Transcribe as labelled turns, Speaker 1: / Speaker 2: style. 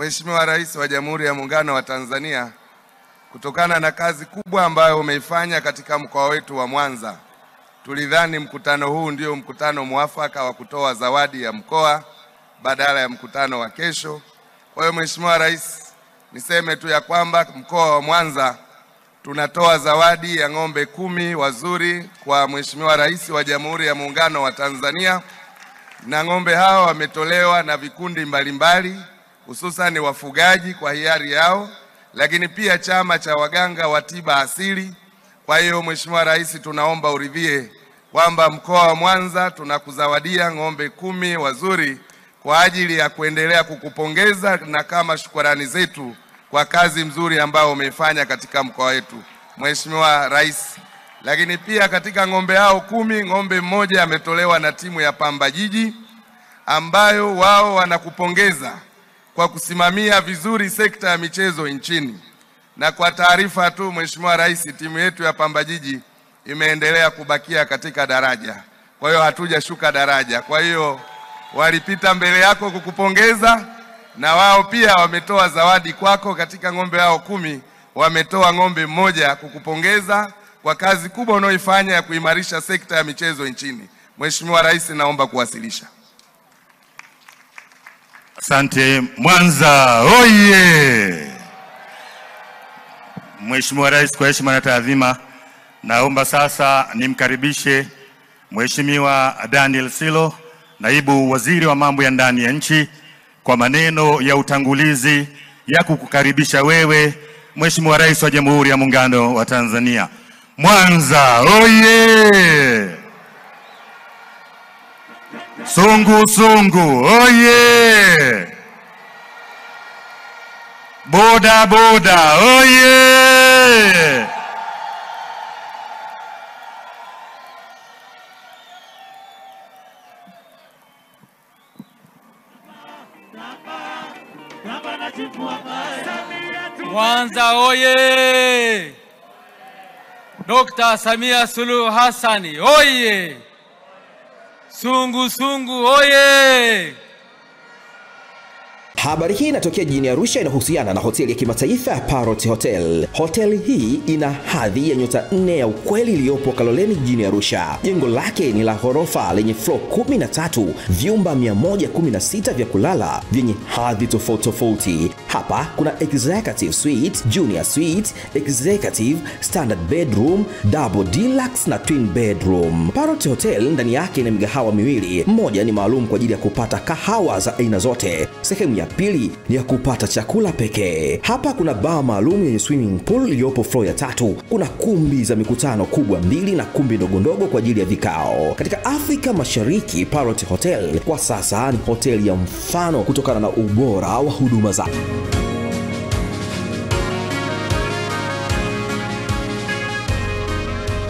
Speaker 1: Mheshimiwa Rais wa Jamhuri ya Muungano wa Tanzania, kutokana na kazi kubwa ambayo umeifanya katika mkoa wetu wa Mwanza, tulidhani mkutano huu ndio mkutano mwafaka wa kutoa zawadi ya mkoa badala ya mkutano wa kesho. Kwa hiyo Mheshimiwa Rais, niseme tu ya kwamba mkoa wa Mwanza tunatoa zawadi ya ng'ombe 10 wazuri kwa Mheshimiwa Rais wa Jamhuri ya Muungano wa Tanzania, na ng'ombe hao wametolewa na vikundi mbalimbali, hususan wafugaji kwa hiari yao, lakini pia chama cha waganga wa tiba asili. Kwa hiyo Mheshimiwa Rais, tunaomba uridhie kwamba mkoa wa Mwanza tunakuzawadia ng'ombe 10 wazuri kwa ajili ya kuendelea kukupongeza na kama shukrani zetu kwa kazi mzuri ambayo umeifanya katika mkoa wetu Mheshimiwa Rais. Lakini pia katika ng'ombe hao 10, ng'ombe mmoja ametolewa na timu ya Pamba Jiji ambayo wao wanakupongeza kwa kusimamia vizuri sekta ya michezo nchini. Na kwa taarifa tu Mheshimiwa Rais, timu yetu ya Pamba Jiji imeendelea kubakia katika daraja. Kwa hiyo hatujashuka daraja. Kwa hiyo walipita mbele yako kukupongeza, na wao pia wametoa zawadi kwako. Katika ng'ombe hao 10 wametoa ng'ombe mmoja kukupongeza kwa kazi kubwa unayoifanya ya kuimarisha sekta ya michezo nchini. Mheshimiwa Rais, naomba kuwasilisha.
Speaker 2: Asante. Mwanza oye! Mheshimiwa Rais, kwa heshima na taadhima, naomba sasa nimkaribishe Mheshimiwa Daniel Silo, Naibu Waziri wa Mambo ya Ndani ya Nchi, kwa maneno ya utangulizi ya kukukaribisha wewe Mheshimiwa Rais wa Jamhuri ya Muungano wa Tanzania. Mwanza oye! Sungu sungu oye! Boda boda oye!
Speaker 3: Mwanza oye! Dr. Samia Suluhu Hassan oye! Sungu sungu oye!
Speaker 4: Habari hii inatokea jijini Arusha, inahusiana na hoteli ya kimataifa ya Parrot Hotel. Hoteli hii ina hadhi ya nyota 4 ya ukweli iliyopo Kaloleni jijini Arusha. Jengo lake ni la ghorofa lenye floor 13, vyumba 116 vya kulala vyenye hadhi tofauti tofauti. Hapa kuna executive suite, junior suite, executive, standard bedroom, double deluxe na twin bedroom. Parrot Hotel ndani yake ina migahawa miwili. Mmoja ni maalum kwa ajili ya kupata kahawa za aina zote. Sehemu ya pili ni ya kupata chakula pekee. Hapa kuna bar maalum yenye swimming pool iliyopo floor ya 3. Kuna kumbi za mikutano kubwa 2 na kumbi ndogo ndogo kwa ajili ya vikao. Katika Afrika Mashariki, Parrot Hotel kwa sasa ni hoteli ya mfano kutokana na ubora wa huduma zake.